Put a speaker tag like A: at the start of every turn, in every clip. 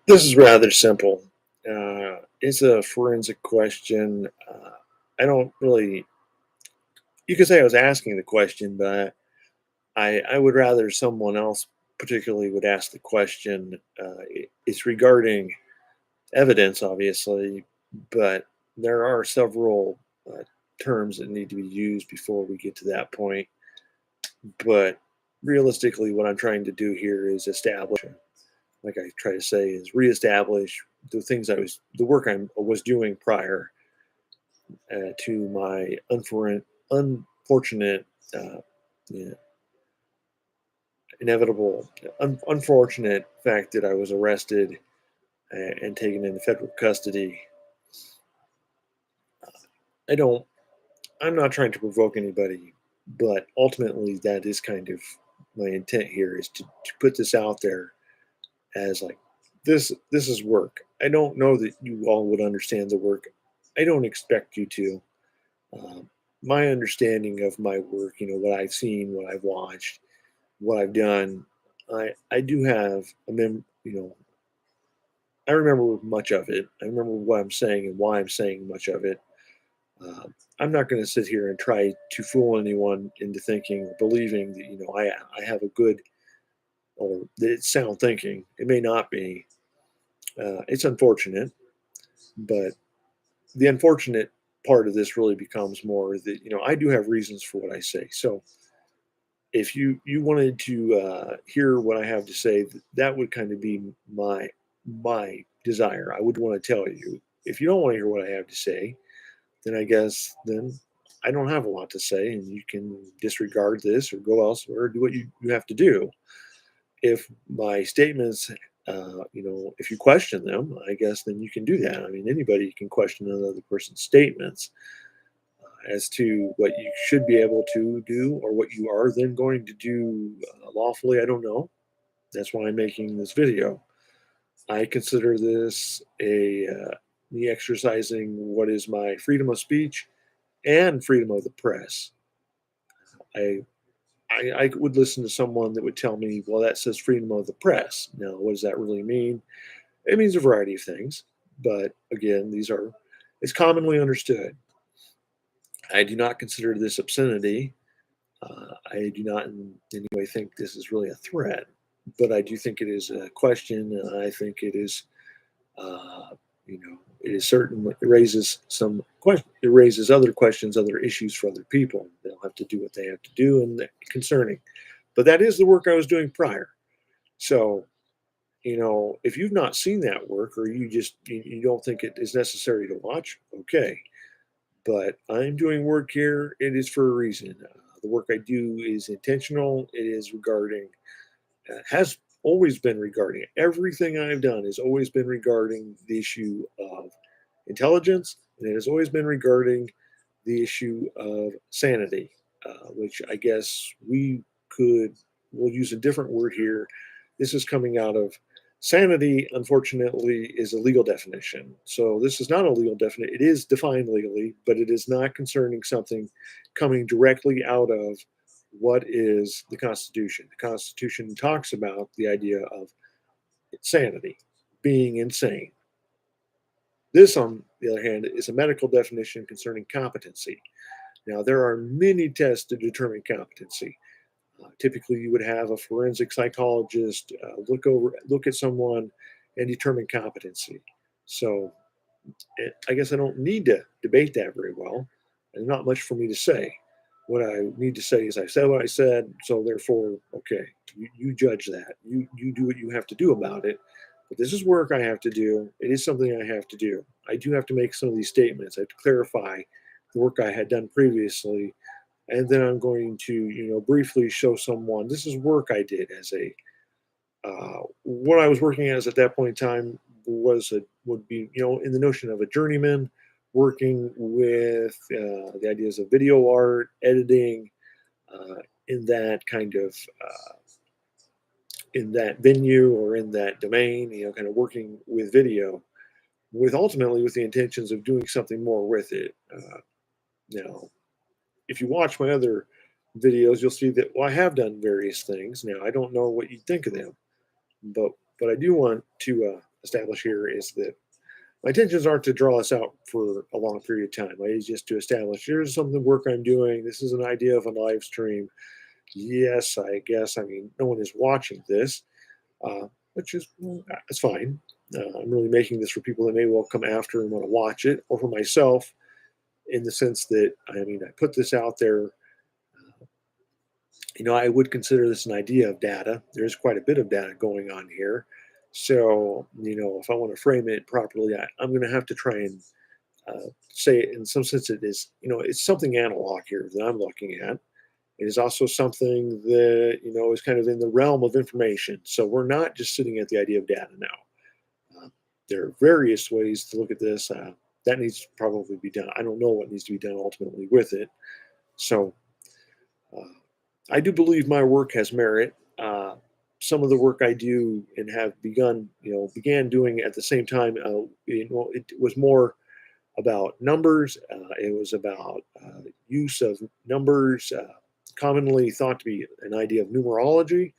A: This is rather simple. It's a forensic question. I don't really, you could say I was asking the question, but I would rather someone else particularly would ask the question. It's regarding evidence, obviously, but there are several terms that need to be used before we get to that point. But realistically, what I'm trying to do here is establish, like I try to say, is reestablish the things the work I was doing prior to my unfortunate, yeah, inevitable, unfortunate fact that I was arrested and taken into federal custody. I don't. I'm not trying to provoke anybody, but ultimately, that is kind of my intent here is to put this out there as like this is work. I don't know that you all would understand the work. I don't expect you to. Um, my understanding of my work, what I've seen, what I've watched, what I've done, I do have I remember much of it. I remember what I'm saying and why I'm saying much of it. I'm not going to sit here and try to fool anyone into thinking or believing that I have a good or that it's sound thinking. It may not be. It's unfortunate, but the unfortunate part of this really becomes more that I do have reasons for what I say. So if you wanted to hear what I have to say, that would kind of be my desire. I would want to tell you. If you don't want to hear what I have to say, then I guess then I don't have a lot to say, and you can disregard this or go elsewhere or do what you have to do. If my statements, if you question them, I guess then you can do that. I mean, anybody can question another person's statements as to what you should be able to do or what you are then going to do lawfully. I don't know. That's why I'm making this video. I consider this me exercising what is my freedom of speech and freedom of the press. I, I would listen to someone that would tell me, well, that says freedom of the press. Now, what does that really mean? It means a variety of things, but again, it's commonly understood. I do not consider this obscenity. I do not in any way think this is really a threat, but I do think it is a question, and I think it is, uh, it is certain. It raises some question. It raises other questions, other issues for other people. They'll have to do what they have to do, and concerning. But that is the work I was doing prior. So, if you've not seen that work, or you don't think it is necessary to watch, okay. But I'm doing work here. It is for a reason. The work I do is intentional. It is regarding, has always been regarding, everything I've done has always been regarding the issue of intelligence, and it has always been regarding the issue of sanity, which I guess we'll use a different word here. This is coming out of sanity, unfortunately, is a legal definition. So this is not a legal definition. It is defined legally, but it is not concerning something coming directly out of what is the Constitution. The Constitution talks about the idea of sanity, being insane. This, on the other hand, is a medical definition concerning competency. Now, there are many tests to determine competency. Typically, you would have a forensic psychologist look at someone and determine competency. So, I guess I don't need to debate that very well. There's not much for me to say. What I need to say is I said what I said, so therefore, okay, you judge that. You do what you have to do about it. But this is work I have to do. It is something I have to do. I do have to make some of these statements. I have to clarify the work I had done previously, and then I'm going to, briefly show someone this is work I did as a what I was working as at that point in time would be in the notion of a journeyman working with the ideas of video art, editing, in that kind of in that venue or in that domain, kind of working with video, with ultimately with the intentions of doing something more with it. Now, if you watch my other videos, you'll see that I have done various things. Now, I don't know what you think of them, but I do want to establish here is that my intentions aren't to draw this out for a long period of time. It's just to establish here's some of the work I'm doing. This is an idea of a live stream. Yes, I guess. I mean, no one is watching this, which is it's fine. I'm really making this for people that may well come after and want to watch it, or for myself, in the sense that I mean, I put this out there. I would consider this an idea of data. There's quite a bit of data going on here. So, if I want to frame it properly, I'm going to have to try and say it in some sense it is, it's something analog here that I'm looking at. It is also something that, is kind of in the realm of information. So we're not just sitting at the idea of data now. There are various ways to look at this. That needs to probably be done. I don't know what needs to be done ultimately with it. So, uh, I do believe my work has merit. Some of the work I do and have began doing at the same time, it was more about numbers. It was about use of numbers, commonly thought to be an idea of numerology.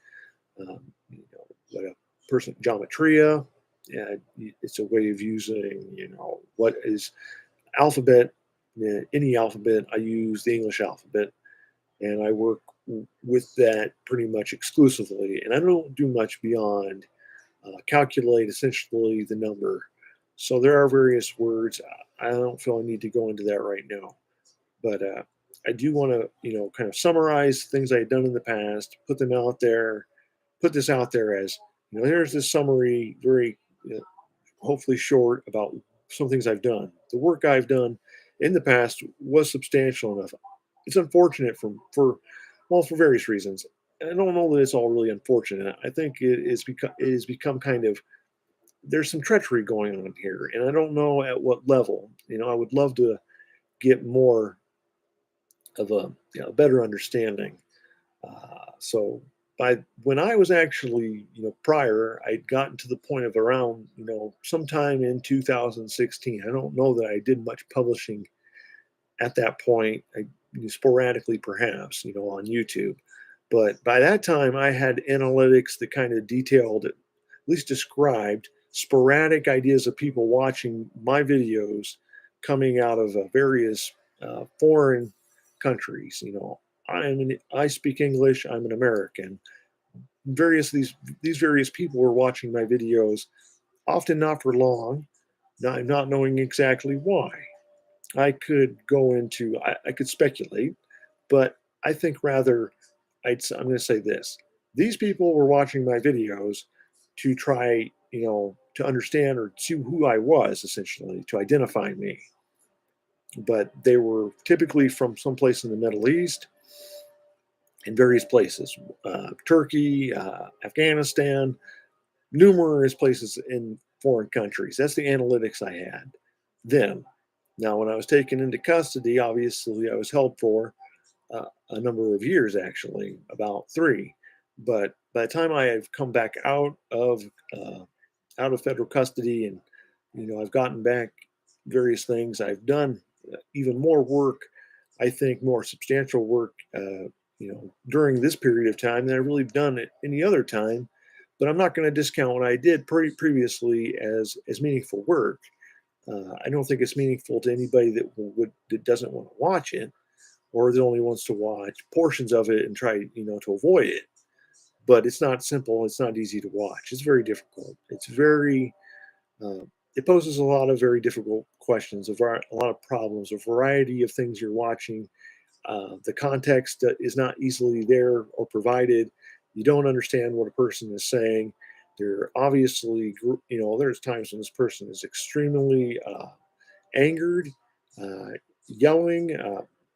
A: Like a person geometria. It's a way of using, what is alphabet. Any alphabet, I use the English alphabet, and I work with that pretty much exclusively. And I don't do much beyond calculate essentially the number. So there are various words. I don't feel I need to go into that right now, but I do want to, kind of summarize things I had done in the past, put them out there, put this out there as, here's this summary, very hopefully short about some things I've done. The work I've done in the past was substantial enough. It's unfortunate for various reasons. I don't know that it's all really unfortunate. I think it has become kind of there's some treachery going on here, and I don't know at what level. I would love to get more of a better understanding. So by when I was actually, prior, I'd gotten to the point of around, sometime in 2016. I don't know that I did much publishing at that point. Sporadically, perhaps, on YouTube. But by that time, I had analytics that kind of detailed, at least described, sporadic ideas of people watching my videos coming out of various foreign countries. I speak English. I'm an American. These various people were watching my videos, often not for long, not knowing exactly why. I could go into, I could speculate, but I think rather, I'm going to say this. These people were watching my videos to try, to understand or see who I was, essentially, to identify me. But they were typically from someplace in the Middle East, in various places, Turkey, Afghanistan, numerous places in foreign countries. That's the analytics I had then. Now, when I was taken into custody, obviously I was held for a number of years, actually, about 3. But by the time I have come back uh, out of federal custody, and I've gotten back various things, I've done even more work. I think more substantial work, during this period of time than I've really done at any other time. But I'm not going to discount what I did previously as meaningful work. I don't think it's meaningful to anybody that doesn't want to watch it, or that only wants to watch portions of it and try, to avoid it. But it's not simple. It's not easy to watch. It's very difficult. Uh, it poses a lot of very difficult questions, a lot of problems, a variety of things you're watching. The context is not easily there or provided. You don't understand what a person is saying. They're obviously, there's times when this person is extremely angered, uh, yelling.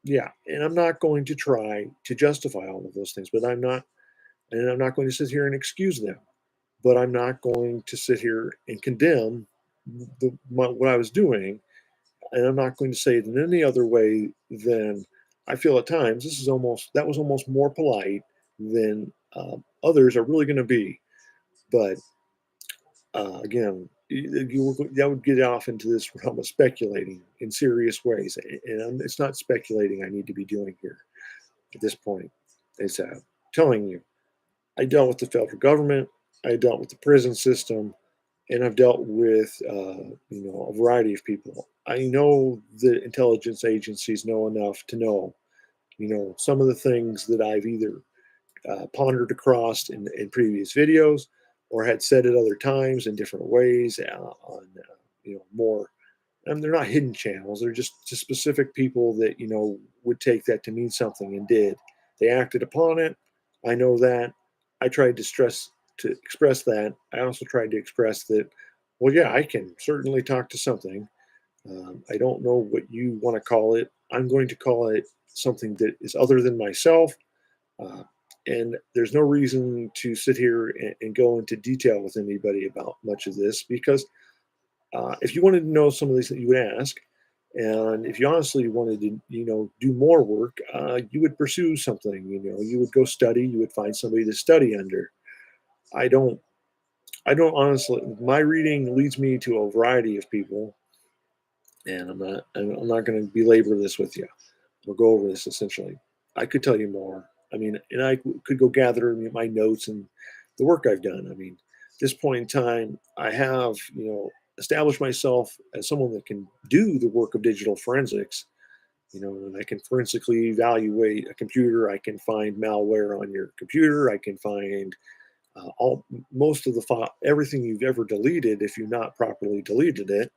A: Yeah, and I'm not going to try to justify all of those things, and I'm not going to sit here and excuse them. But I'm not going to sit here and condemn what I was doing, and I'm not going to say it in any other way than I feel at times. That was almost more polite than others are really going to be. But again, that would get off into this realm of speculating in serious ways, and it's not speculating I need to be doing here at this point. It's telling you I dealt with the federal government, I dealt with the prison system, and I've dealt with a variety of people. I know that intelligence agencies know enough to know some of the things that I've either pondered across in previous videos or had said at other times in different ways on more. And they're not hidden channels. They're just specific people that would take that to mean something and did. They acted upon it. I know that. I tried to express that. I also tried to express that. Well, yeah, I can certainly talk to something. I don't know what you want to call it. I'm going to call it something that is other than myself. Uh, and there's no reason to sit here and go into detail with anybody about much of this because if you wanted to know some of these things, you would ask. And if you honestly wanted to, do more work, you would pursue something. You would go study. You would find somebody to study under. I don't. I don't honestly. My reading leads me to a variety of people, and I'm not. I'm not going to belabor this with you. We'll go over this essentially. I could tell you more. I mean, and I could go gather my notes and the work I've done. I mean, at this point in time, I have, established myself as someone that can do the work of digital forensics, and I can forensically evaluate a computer. I can find malware on your computer. I can find all most of the file, everything you've ever deleted if you've not properly deleted it.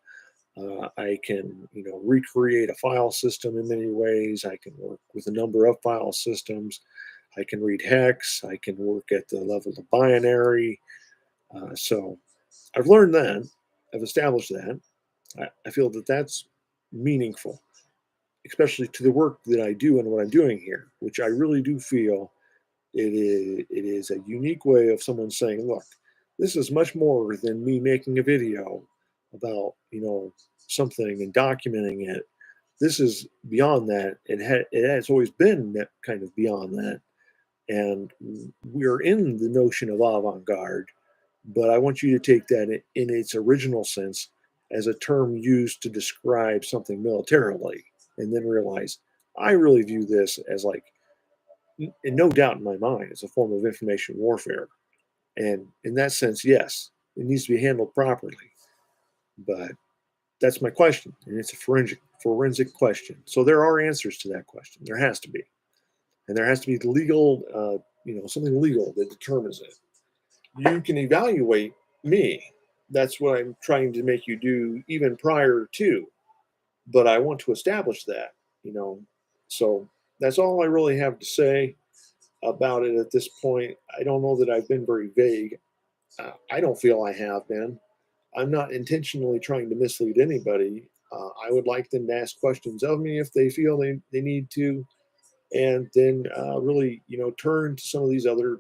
A: I can, recreate a file system in many ways. I can work with a number of file systems. I can read hex. I can work at the level of binary. So I've learned that. I've established that. I feel that that's meaningful, especially to the work that I do and what I'm doing here, which I really do feel it is a unique way of someone saying, look, this is much more than me making a video about, something and documenting it. This is beyond that. It has always been that kind of beyond that. And we're in the notion of avant-garde, but I want you to take that in its original sense as a term used to describe something militarily, and then realize I really view this as like, and no doubt in my mind, it's a form of information warfare. And in that sense, yes, it needs to be handled properly. But that's my question, and it's a forensic question. So there are answers to that question. There has to be, and there has to be legal, something legal that determines it. You can evaluate me. That's what I'm trying to make you do, even prior to. But I want to establish that, you know. So that's all I really have to say about it at this point. I don't know that I've been very vague. I don't feel I have been. I'm not intentionally trying to mislead anybody. I would like them to ask questions of me if they feel they need to, and then really, turn to some of these other,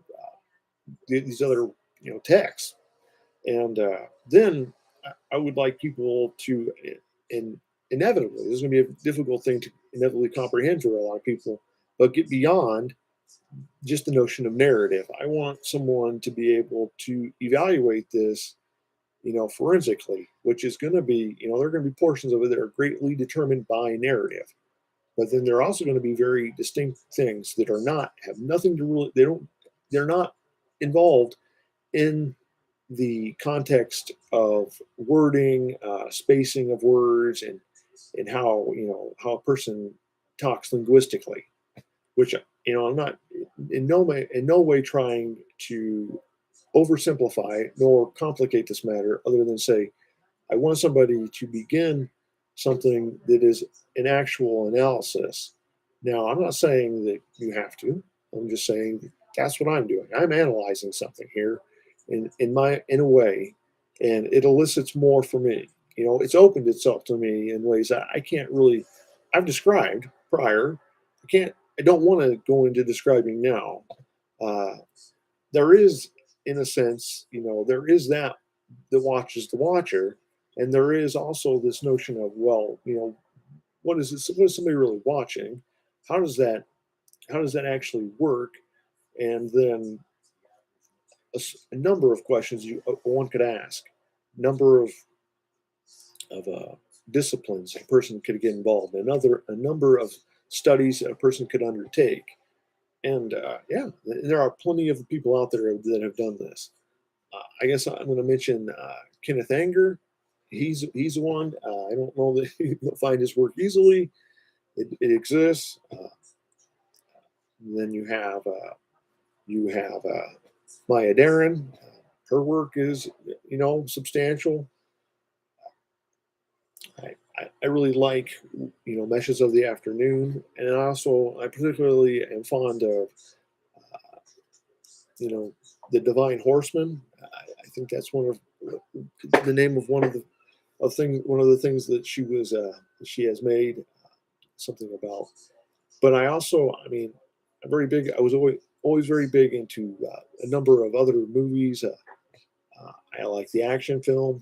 A: texts. And then I would like people to, and inevitably, this is going to be a difficult thing to inevitably comprehend for a lot of people, but get beyond just the notion of narrative. I want someone to be able to evaluate this, forensically, which is going to be, there are going to be portions of it that are greatly determined by narrative. But then there are also going to be very distinct things that have nothing to really, they're not involved in the context of wording, spacing of words, and how, how a person talks linguistically, which, I'm not in no way trying to oversimplify nor complicate this matter, other than say I want somebody to begin something that is an actual analysis. Now, I'm not saying that you have to. I'm just saying that's what I'm doing. I'm analyzing something here in a way, and it elicits more for me. It's opened itself to me in ways I can't really. I've described prior. I don't want to go into describing now. Uh, there is, in a sense, there is that watches the watcher, and there is also this notion of, well, what is this? What is somebody really watching? How does that actually work? And then a number of questions one could ask, number of disciplines a person could get involved in, a number of studies a person could undertake, and yeah, there are plenty of people out there that have done this. I guess I'm going to mention Kenneth Anger, he's the one. I don't know that you'll find his work easily. It exists. Then you have Maya Deren. Her work is substantial. I really like Meshes of the Afternoon, and I particularly am fond of the Divine Horseman. I think that's one of the name of one of the things that she has made something about. But I mean, I'm very big. I was always very big into a number of other movies. I like the action film.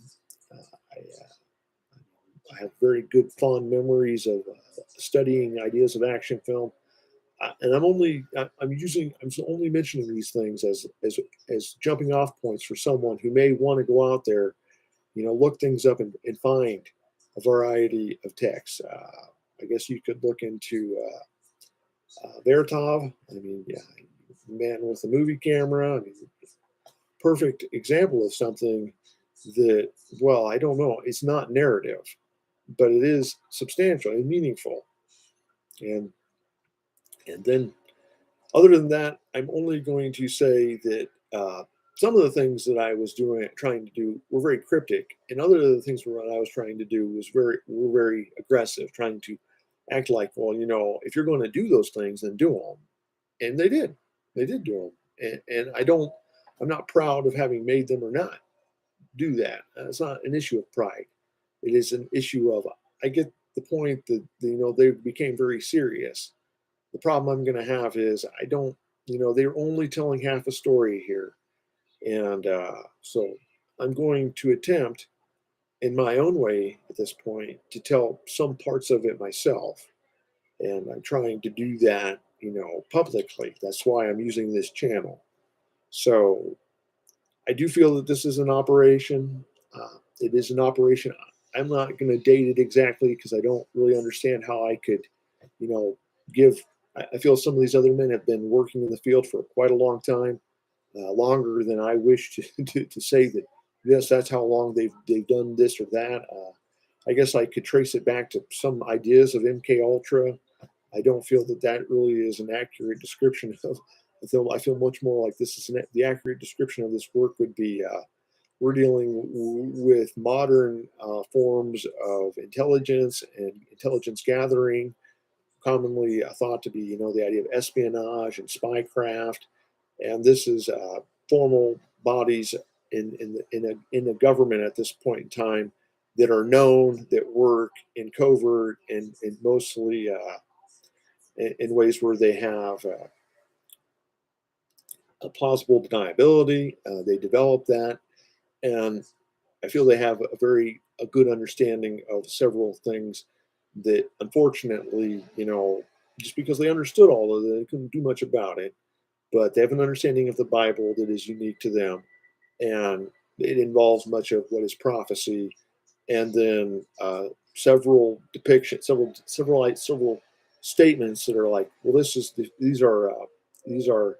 A: I have very good fond memories of studying ideas of action film. And I'm only mentioning these things as jumping off points for someone who may want to go out there, look things up and find a variety of texts. I guess you could look into Vertov. I mean, yeah, man with a movie camera. I mean, perfect example of something that, well, I don't know, it's not narrative, but it is substantial and meaningful. And then, other than that, I'm only going to say that some of the things that I was trying to do, were very cryptic, and other of the things what I was trying to do were very aggressive, trying to act like, well, if you're going to do those things, then do them, and they did do them, and I'm not proud of having made them or not do that. It's not an issue of pride. It is an issue of I get the point that they became very serious. The problem I'm going to have is I don't, they're only telling half a story here, and so I'm going to attempt, in my own way at this point, to tell some parts of it myself, and I'm trying to do that, publicly. That's why I'm using this channel. So I do feel that this is an operation. It is an operation. I'm not going to date it exactly because I don't really understand how I could, give. I feel some of these other men have been working in the field for quite a long time, longer than I wish to say that. Yes, that's how long they've done this or that. I guess I could trace it back to some ideas of MK Ultra. I don't feel that that really is an accurate description of. I feel much more like this is the accurate description of this work would be we're dealing with modern forms of intelligence and intelligence gathering, commonly thought to be, the idea of espionage and spycraft, and this is formal bodies in a government at this point in time that are known, that work in covert and mostly in ways where they have a plausible deniability. They develop that, and I feel they have a good understanding of several things that, unfortunately, just because they understood all of it, they couldn't do much about it. But they have an understanding of the Bible that is unique to them, and it involves much of what is prophecy, and then several statements that are like, well, these are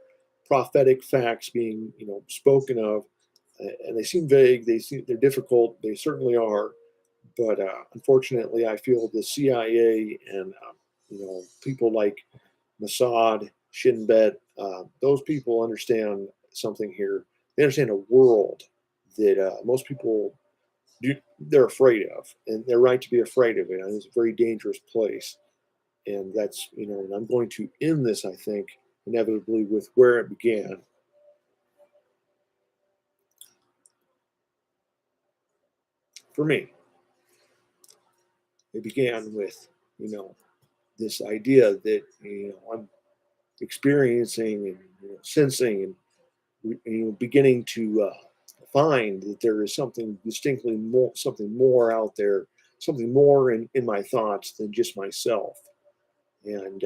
A: prophetic facts being spoken of, and they seem vague. They're difficult. They certainly are, but unfortunately, I feel the CIA and people like Mossad, Shin Bet, those people understand something here. They understand a world that most people they're afraid of, and they're right to be afraid of it. And it's a very dangerous place, and that's and I'm going to end this, I think, inevitably with where it began. For me, it began with this idea that I'm experiencing and sensing and beginning to find that there is something distinctly more, something more out there, something more in my thoughts than just myself. And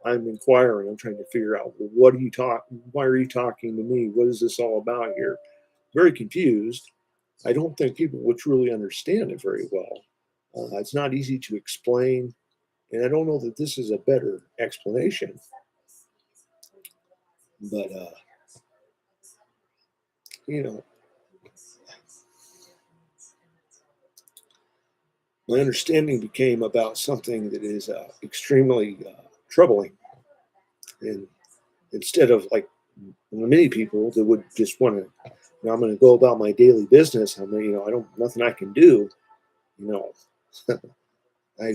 A: I'm inquiring. I'm trying to figure out, well, what are you talk? Why are you talking to me? What is this all about here? Very confused. I don't think people would truly understand it very well. It's not easy to explain, and I don't know that this is a better explanation. But you know, my understanding became about something that is extremely troubling. And instead of like many people that would just want to, I'm going to go about my daily business. I don't, nothing I can do. You know, I,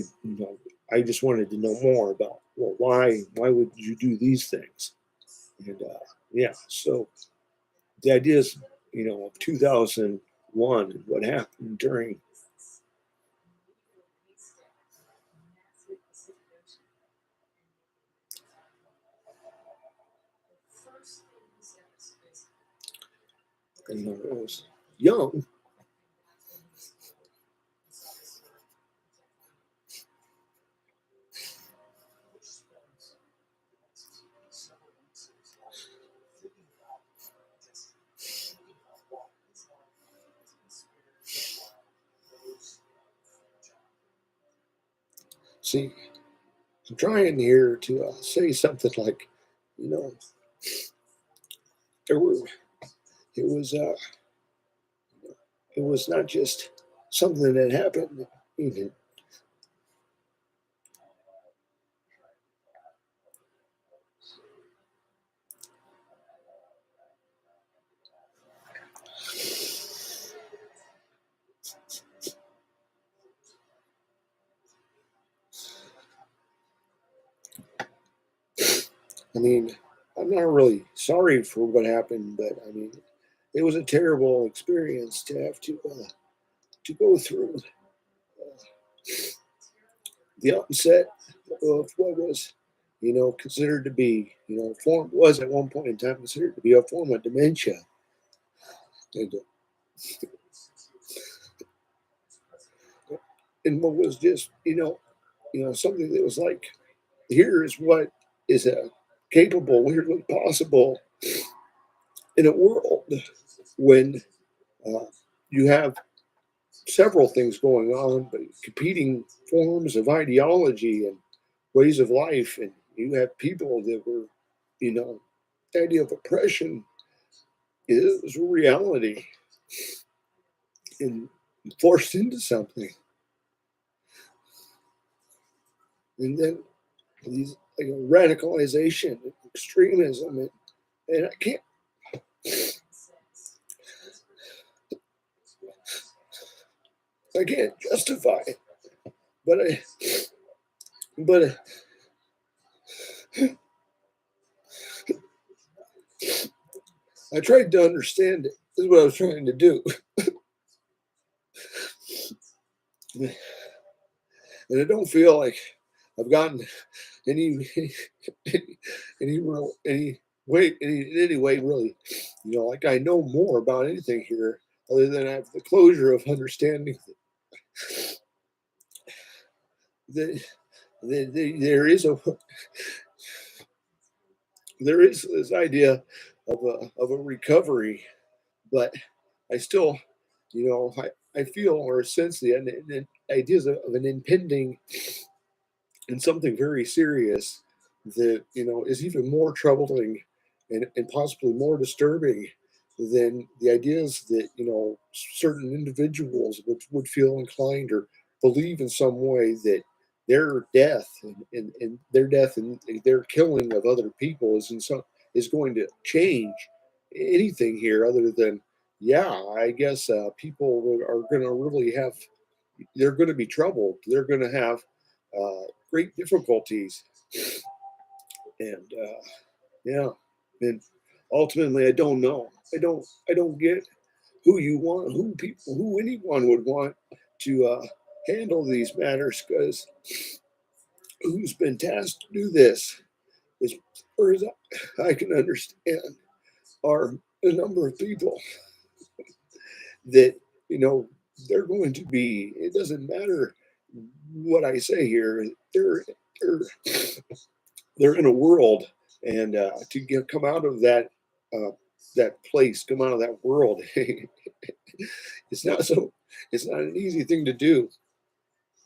A: I just wanted to know more about, well, why would you do these things? And yeah, so the ideas, of 2001 and what happened during, I was young. See, I'm trying here to say something like, you know, there were, it was, it was not just something that happened. Even, I mean, I'm not really sorry for what happened, but I mean, it was a terrible experience to have to go through. The onset of what was, considered to be, form was at one point in time considered to be a form of dementia, and, and what was just, something that was like, here is what is capable, here's what's possible in a world when uh, you have several things going on, but competing forms of ideology and ways of life, and you have people that were, the idea of oppression is reality and forced into something. And then these radicalization, extremism, and I can't justify it, but but I tried to understand it. This is what I was trying to do, and I don't feel like I've gotten any any real any way in any way really, like I know more about anything here other than I have the closure of understanding that, there is a there is this idea of a recovery, but I still, I feel or sense the ideas of an impending and something very serious that is even more troubling and possibly more disturbing than the ideas that certain individuals would feel inclined or believe in some way that their death and their death and their killing of other people is going to change anything here other than, yeah, I guess people are going to really have, they're going to be troubled, they're going to have great difficulties, and yeah, and ultimately, I don't know. I don't get who anyone would want to handle these matters because who's been tasked to do this, as far as I can understand, are a number of people that you know they're going to be. It doesn't matter what I say here. They're they're in a world, and to come out of uh, that place, come out of that world, it's not so. It's not an easy thing to do.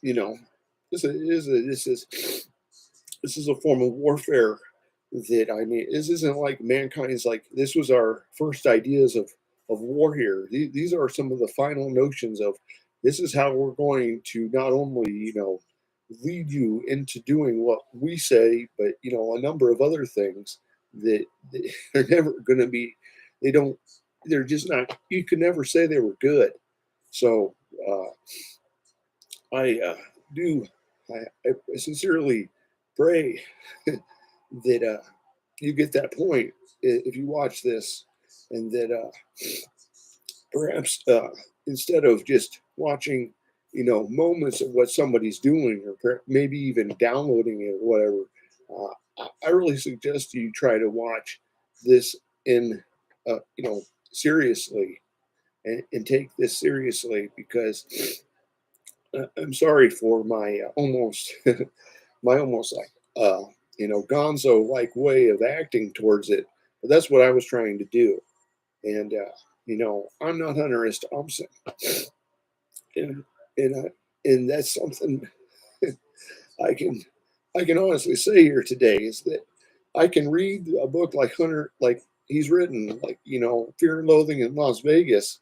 A: You know, this is a form of warfare that I mean. This isn't like mankind's like this was our first ideas of war here. These are some of the final notions of This is how we're going to not only, lead you into doing what we say, but, a number of other things that are never going to be, they don't, they're just not, you could never say they were good. So I do, I sincerely pray that you get that point if you watch this, and that perhaps instead of just watching, moments of what somebody's doing, or maybe even downloading it or whatever, I really suggest you try to watch this in, seriously, and take this seriously, because I'm sorry for my almost, my almost like, gonzo like way of acting towards it, but that's what I was trying to do. And I'm not Hunter S. Thompson, and and that's something I can I can honestly say here today, is that I can read a book like Hunter, like he's written, like, Fear and Loathing in Las Vegas,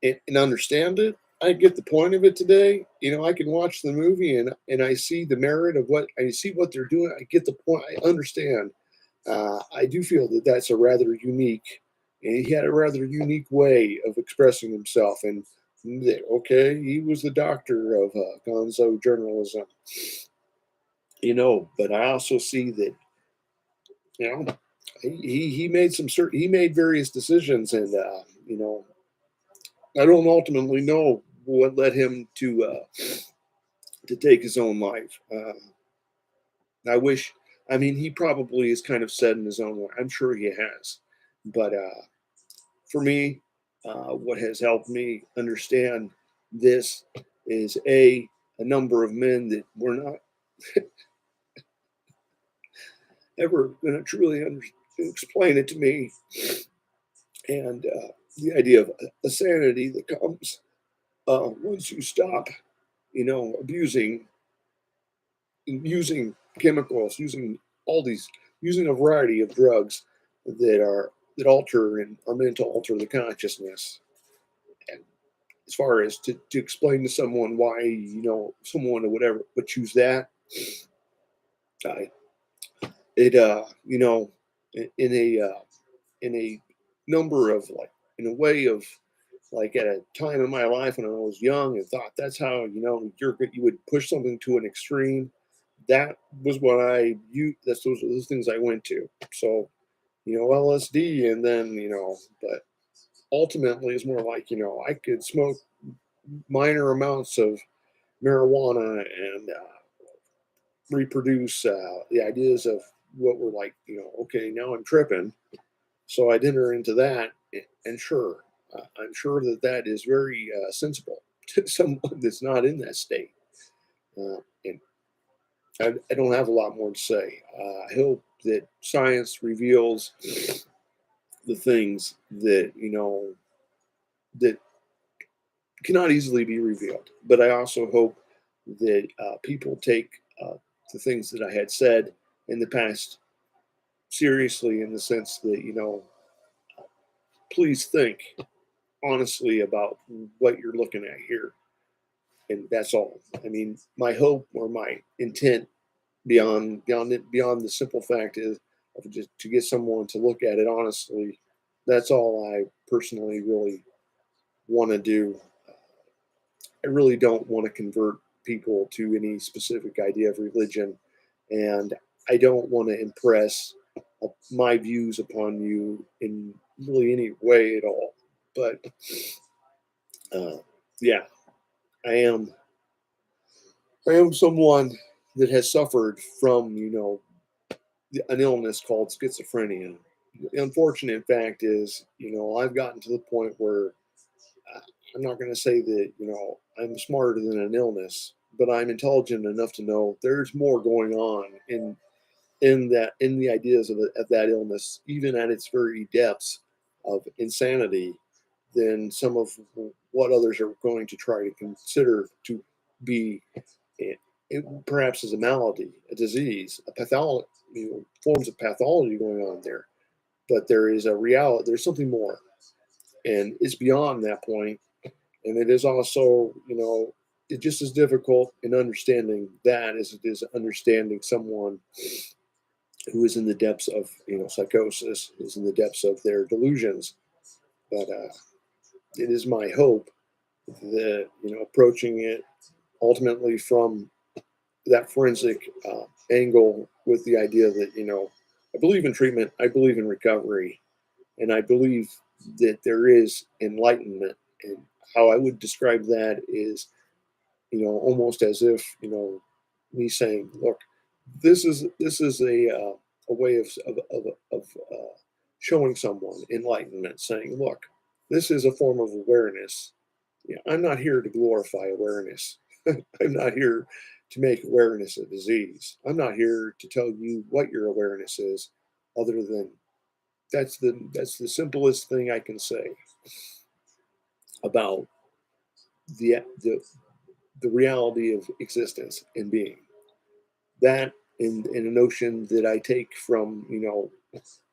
A: and understand it. I get the point of it today. I can watch the movie, and I see the merit of what I see, what they're doing. I get the point. I understand. I do feel that that's a rather unique, and he had a rather unique way of expressing himself. And okay, he was the doctor of gonzo journalism, but I also see that, you know, he made he made various decisions, and I don't ultimately know what led him to take his own life. I wish, I mean, he probably has kind of said in his own way. I'm sure he has, but for me, what has helped me understand this is a number of men that were not ever going to truly explain it to me, and the idea of a sanity that comes once you stop, abusing, using chemicals, using all these, using a variety of drugs that alter and are meant to alter the consciousness. And as far as to explain to someone why, someone or whatever would choose that, I, it in in a number of, like, in a way of, like, at a time in my life when I was young and thought that's how, you would push something to an extreme. That was what I you that's those are those things I went to. So, LSD, and then, but ultimately it's more like, I could smoke minor amounts of marijuana and reproduce the ideas of what were like, okay, now I'm tripping. So I'd enter into that, and sure, I'm sure that that is very sensible to someone that's not in that state. And I don't have a lot more to say. I hope that science reveals the things that, that cannot easily be revealed. But I also hope that people take the things that I had said in the past seriously, in the sense that, please think honestly about what you're looking at here. And that's all. I mean, my hope or my intent beyond the simple fact is of just to get someone to look at it honestly. That's all I personally really want to do. I really don't want to convert people to any specific idea of religion, and I don't want to impress my views upon you in really any way at all. But uh, yeah, I am I am someone that has suffered from, an illness called schizophrenia. The unfortunate fact is, I've gotten to the point where uh, I'm not going to say that, I'm smarter than an illness, but I'm intelligent enough to know there's more going on in the ideas of that illness, even at its very depths of insanity, than some of what others are going to try to consider to be, it, perhaps as a malady, a disease, a pathology, forms of pathology going on there. But there is a reality. There's something more, and it's beyond that point. And it is also, it's just as difficult in understanding that as it is understanding someone who is in the depths of, psychosis, is in the depths of their delusions. But it is my hope that, approaching it ultimately from that forensic angle with the idea that, I believe in treatment, I believe in recovery, and I believe that there is enlightenment. And how I would describe that is, almost as if, me saying, look, this is a way of showing someone enlightenment, saying, look, this is a form of awareness. I'm not here to glorify awareness. I'm not here to make awareness a disease. I'm not here to tell you what your awareness is, other than that's the simplest thing I can say about the the the reality of existence and being. That in a notion that I take from,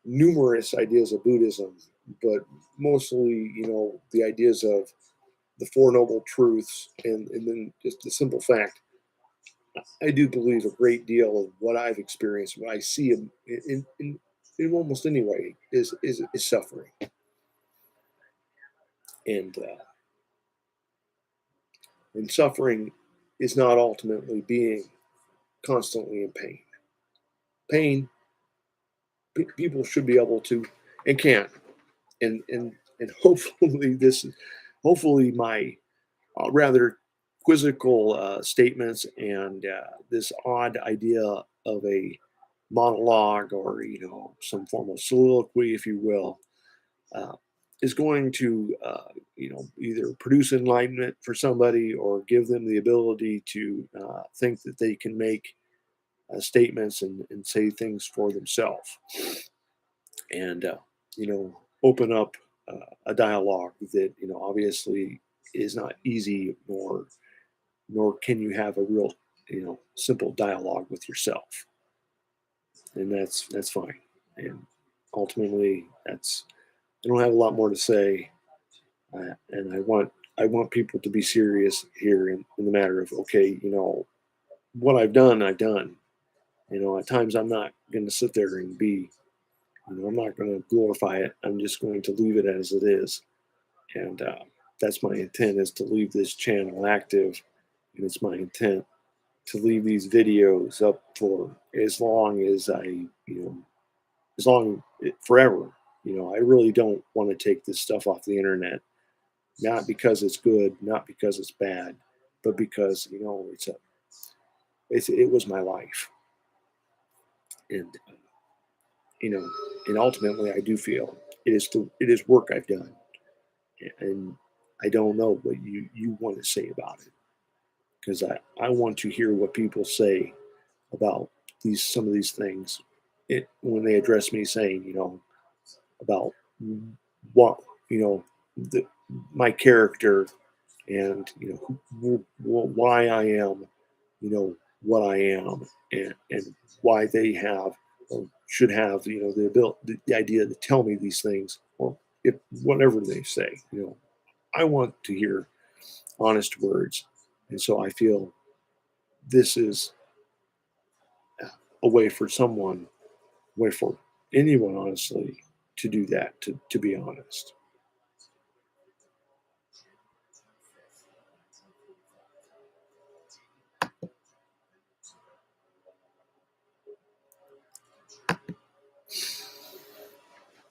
A: numerous ideas of Buddhism, but mostly, the ideas of the Four Noble Truths, and then just the simple fact, I do believe a great deal of what I've experienced, what I see in almost any way, is suffering. And suffering is not ultimately being constantly in pain. Pain, people should be able to and can, and hopefully hopefully my rather quizzical statements and this odd idea of a monologue, or some form of soliloquy, if you will, uh, is going to either produce enlightenment for somebody or give them the ability to think that they can make statements and say things for themselves, and open up a dialogue that obviously is not easy, nor can you have a real simple dialogue with yourself, and that's fine. And ultimately, that's I don't have a lot more to say, and I want people to be serious here in the matter of, okay, what I've done. At times I'm not going to sit there and be, I'm not going to glorify it. I'm just going to leave it as it is, and that's my intent, is to leave this channel active, and it's my intent to leave these videos up for as long as as long forever. I really don't want to take this stuff off the internet, not because it's good, not because it's bad, but because it was my life, and you know, and ultimately I do feel it is work I've done, and I don't know what you want to say about it, because I want to hear what people say about some of these things, when they address me, saying, about what, the, my character, and why I am, what I am, and why they have, or should have, the ability, the idea to tell me these things, or if whatever they say, I want to hear honest words, and so I feel this is a way for someone, way for anyone, honestly, to do that, to be honest.